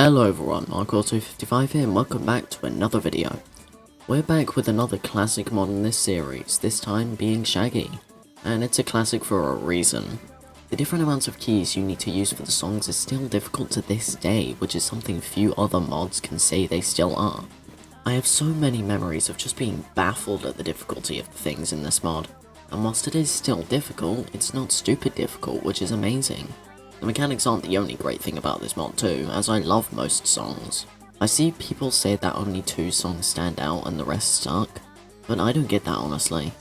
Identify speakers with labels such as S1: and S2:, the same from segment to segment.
S1: Hello everyone, Mark255 here and welcome back to another video. We're back with another classic mod in this series, this time being Shaggy. And it's a classic for a reason. The different amounts of keys you need to use for the songs is still difficult to this day, which is something few other mods can say they still are. I have so many memories of just being baffled at the difficulty of the things in this mod. And whilst it is still difficult, it's not stupid difficult, which is amazing. The mechanics aren't the only great thing about this mod too, as I love most songs. I see people say that only 2 songs stand out and the rest suck, but I don't get that honestly.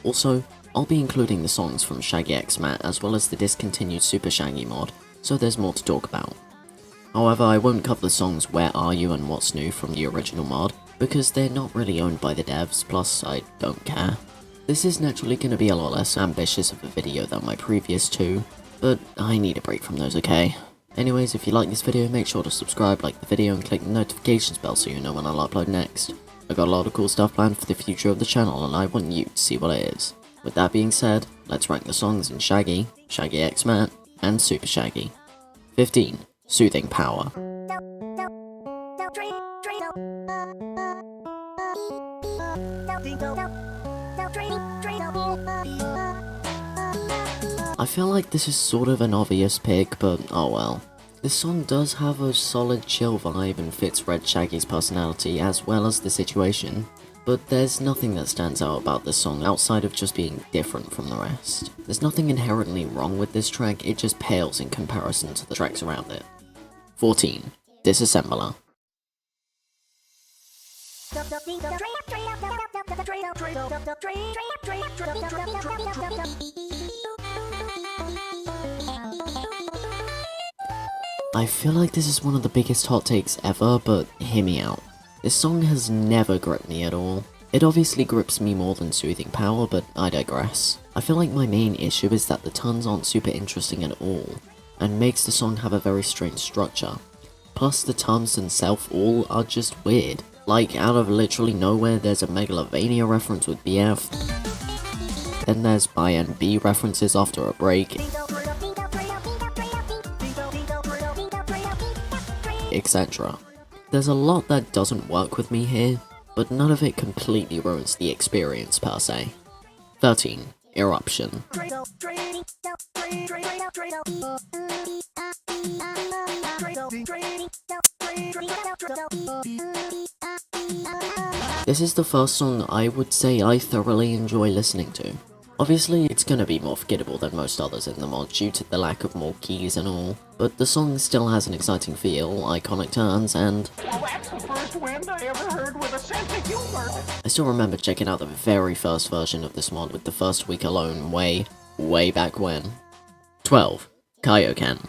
S1: Also, I'll be including the songs from Shaggy X Matt as well as the discontinued Super Shaggy mod, so there's more to talk about. However, I won't cover the songs Where Are You and What's New from the original mod, because they're not really owned by the devs, plus I don't care. This is naturally going to be a lot less ambitious of a video than my previous 2, but I need a break from those, okay? Anyways, if you like this video, make sure to subscribe, like the video, and click the notifications bell so you know when I'll upload next. I got a lot of cool stuff planned for the future of the channel, and I want you to see what it is. With that being said, let's rank the songs in Shaggy, Shaggy X Matt, and Super Shaggy. 15. Soothing Power. I feel like this is sort of an obvious pick, but oh well. This song does have a solid chill vibe and fits Red Shaggy's personality as well as the situation, but there's nothing that stands out about this song outside of just being different from the rest. There's nothing inherently wrong with this track, it just pales in comparison to the tracks around it. 14. Disassembler. I feel like this is one of the biggest hot takes ever, but hear me out. This song has never gripped me at all. It obviously grips me more than Soothing Power, but I digress. I feel like my main issue is that the tons aren't super interesting at all, and makes the song have a very strange structure. Plus the tons themselves all are just weird. Like, out of literally nowhere there's a Megalovania reference with BF, then there's By and B references after a break, etc. There's a lot that doesn't work with me here, but none of it completely ruins the experience per se. 13. Eruption. This is the first song I would say I thoroughly enjoy listening to. Obviously, it's gonna be more forgettable than most others in the mod due to the lack of more keys and all, but the song still has an exciting feel, iconic turns, and well, that's the first wind I ever heard with a sense of humor. I still remember checking out the very first version of this mod with the first week alone way back when. 12. Kaioken.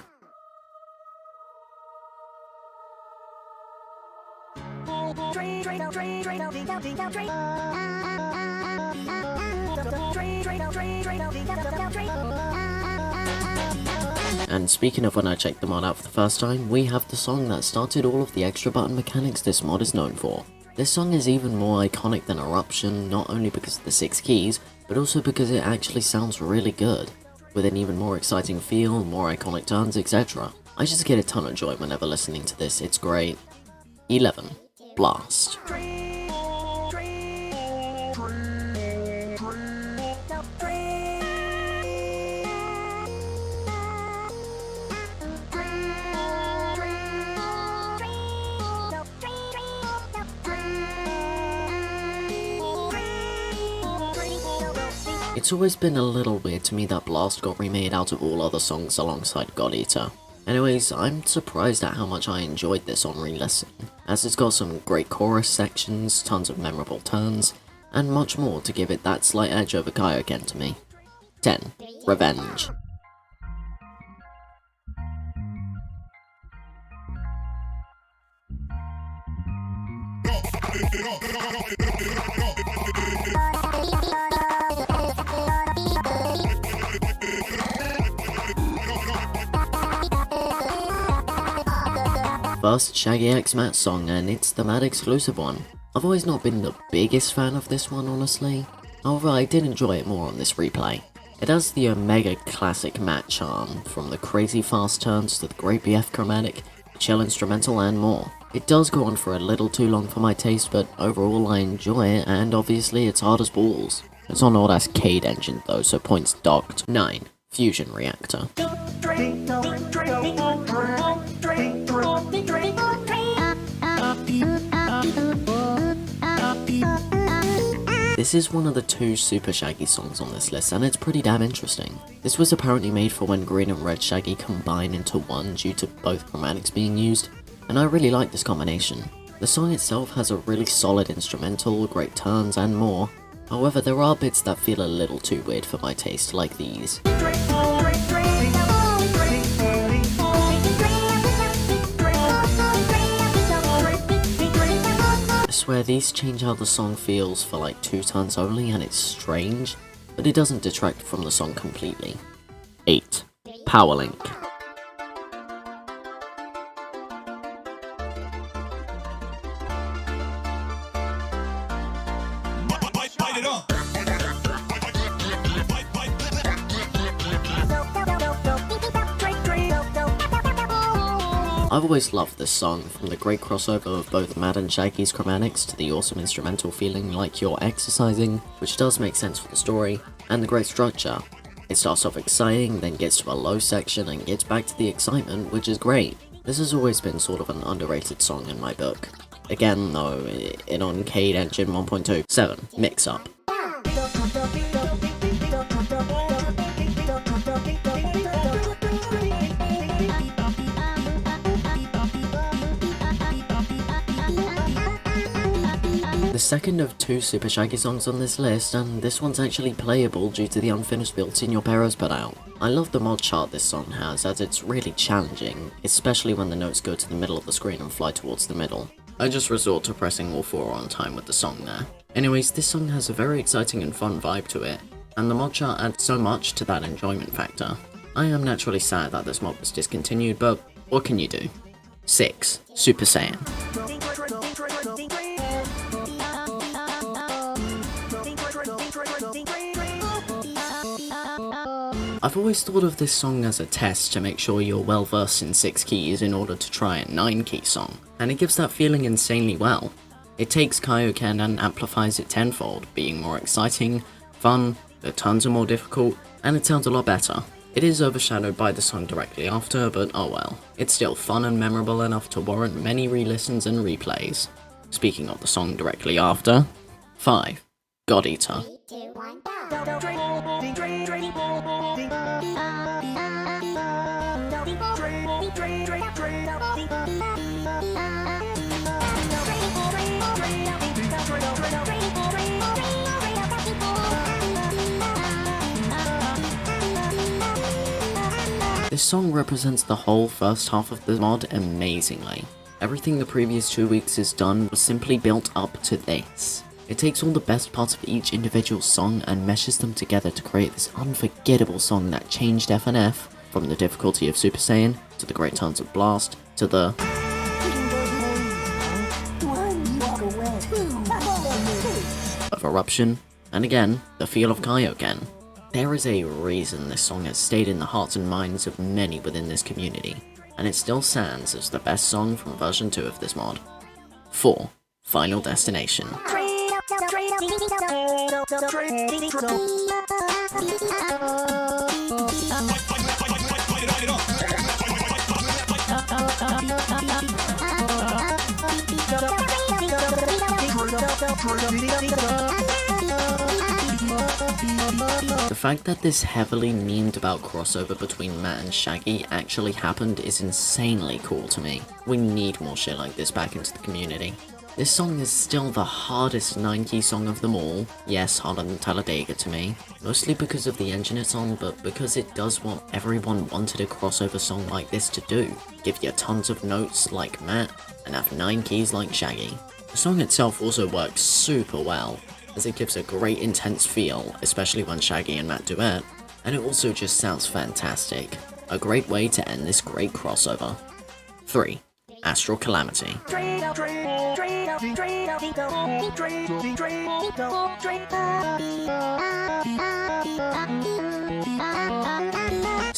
S1: And speaking of when I checked the mod out for the first time, we have the song that started all of the extra button mechanics this mod is known for. This song is even more iconic than Eruption, not only because of the 6 keys, but also because it actually sounds really good, with an even more exciting feel, more iconic turns, etc. I just get a ton of joy whenever listening to this, it's great. 11. Blast. It's always been a little weird to me that Blast got remade out of all other songs alongside God Eater. Anyways, I'm surprised at how much I enjoyed this on re-listen, as it's got some great chorus sections, tons of memorable turns, and much more to give it that slight edge over Kaioken to me. 10. Revenge. First Shaggy X Matt song, and it's the Matt exclusive one. I've always not been the biggest fan of this one honestly, however I did enjoy it more on this replay. It has the Omega classic Matt charm, from the crazy fast turns to the great BF chromatic, chill instrumental, and more. It does go on for a little too long for my taste, but overall I enjoy it, and obviously it's hard as balls. It's on old Arcade Engine though, so points docked. 9. Fusion Reactor. This is one of the 2 Super Shaggy songs on this list, and it's pretty damn interesting. This was apparently made for when Green and Red Shaggy combine into one due to both chromatics being used, and I really like this combination. The song itself has a really solid instrumental, great turns, and more. However, there are bits that feel a little too weird for my taste, like these. I swear these change how the song feels for like 2 turns only, and it's strange, but it doesn't detract from the song completely. 8. Power Link. I've always loved this song, from the great crossover of both Mad and Shaggy's chromatics to the awesome instrumental feeling like you're exercising, which does make sense for the story, and the great structure. It starts off exciting, then gets to a low section and gets back to the excitement, which is great. This has always been sort of an underrated song in my book. Again though, in Arcade Engine 1.2. 7. Mix Up. The second of 2 Super Shaggy songs on this list, and this one's actually playable due to the unfinished build Senor Perros put out. I love the mod chart this song has, as it's really challenging, especially when the notes go to the middle of the screen and fly towards the middle. I just resort to pressing all 4 on time with the song there. Anyways, this song has a very exciting and fun vibe to it, and the mod chart adds so much to that enjoyment factor. I am naturally sad that this mod was discontinued, but what can you do? 6. Super Saiyan. I've always thought of this song as a test to make sure you're well versed in 6 keys in order to try a 9-key song, and it gives that feeling insanely well. It takes Kaioken and amplifies it tenfold, being more exciting, fun, the turns are more difficult, and it sounds a lot better. It is overshadowed by the song directly after, but oh well. It's still fun and memorable enough to warrant many re-listens and replays. Speaking of the song directly after, 5. God Eater. This song represents the whole first half of the mod amazingly. Everything the previous 2 weeks has done was simply built up to this. It takes all the best parts of each individual song and meshes them together to create this unforgettable song that changed FNF, from the difficulty of Super Saiyan, to the great turns of Blast, to the of Eruption, and again, the feel of Kaioken. There is a reason this song has stayed in the hearts and minds of many within this community, and it still stands as the best song from version 2 of this mod. 4. Final Destination. The fact that this heavily memed about crossover between Matt and Shaggy actually happened is insanely cool to me. We need more shit like this back into the community. This song is still the hardest 9-key song of them all, yes, harder than Talladega to me, mostly because of the engine it's on, but because it does what everyone wanted a crossover song like this to do, give you tons of notes like Matt, and have 9 keys like Shaggy. The song itself also works super well, as it gives a great intense feel, especially when Shaggy and Matt duet, and it also just sounds fantastic. A great way to end this great crossover. 3. Astral Calamity.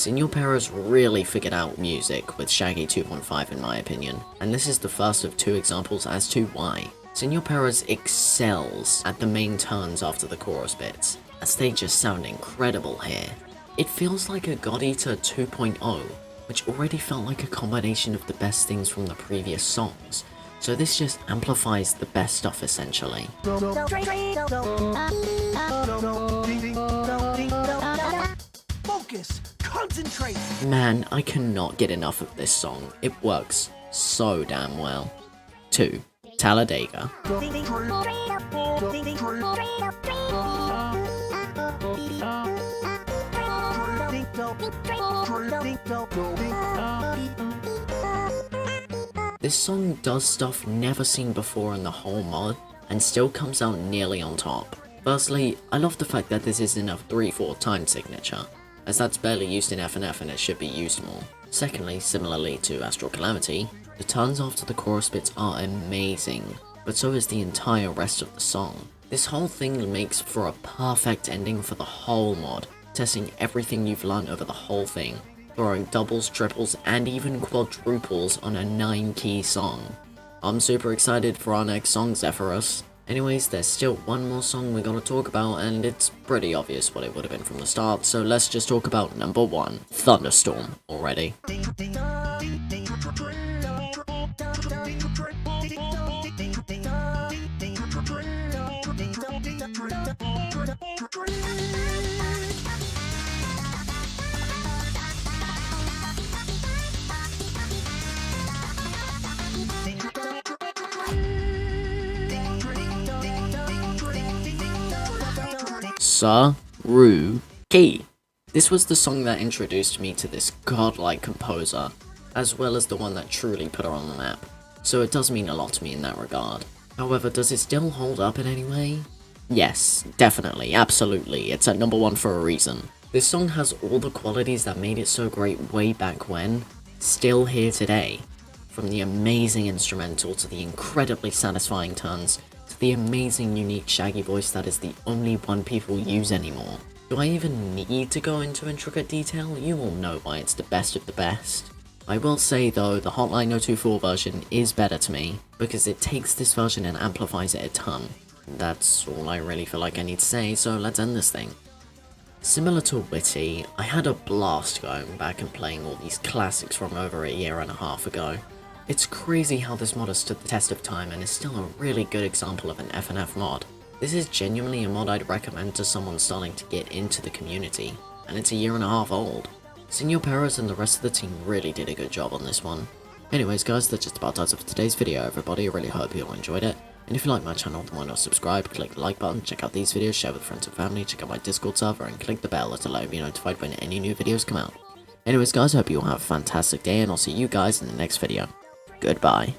S1: Senor Perez really figured out music with Shaggy 2.5 in my opinion, and this is the first of two examples as to why. Senor Perez excels at the main turns after the chorus bits, as they just sound incredible here. It feels like a God Eater 2.0, which already felt like a combination of the best things from the previous songs, so this just amplifies the best stuff essentially.
S2: Focus, concentrate.
S1: Man, I cannot get enough of this song, it works so damn well. 2. Talladega. This song does stuff never seen before in the whole mod, and still comes out nearly on top. Firstly, I love the fact that this isn't a 3/4 time signature, as that's barely used in FNF and it should be used more. Secondly, similarly to Astral Calamity, the turns after the chorus bits are amazing, but so is the entire rest of the song. This whole thing makes for a perfect ending for the whole mod, testing everything you've learned over the whole thing, throwing doubles, triples, and even quadruples on a 9-key song. I'm super excited for our next song, Zephyrus. Anyways, there's still one more song we gotta talk about, and it's pretty obvious what it would have been from the start, so let's just talk about number 1, Thunderstorm, already. Key. This was the song that introduced me to this godlike composer, as well as the one that truly put her on the map, so it does mean a lot to me in that regard. However, does it still hold up in any way? Yes, definitely, absolutely, it's at number 1 for a reason. This song has all the qualities that made it so great way back when, still here today. From the amazing instrumental to the incredibly satisfying turns, to the amazing unique Shaggy voice that is the only one people use anymore. Do I even need to go into intricate detail? You all know why it's the best of the best. I will say though, the Hotline 024 version is better to me, because it takes this version and amplifies it a ton. That's all I really feel like I need to say, so let's end this thing. Similar to Witty, I had a blast going back and playing all these classics from over a year and a half ago. It's crazy how this mod has stood the test of time and is still a really good example of an FNF mod. This is genuinely a mod I'd recommend to someone starting to get into the community, and it's a year and a half old. Senor Perez and the rest of the team really did a good job on this one. Anyways guys, that's just about it for today's video everybody, I really hope you all enjoyed it. And if you like my channel, then why not subscribe, click the like button, check out these videos, share with friends and family, check out my Discord server, and click the bell to allow you to be notified when any new videos come out. Anyways guys, I hope you all have a fantastic day, and I'll see you guys in the next video. Goodbye.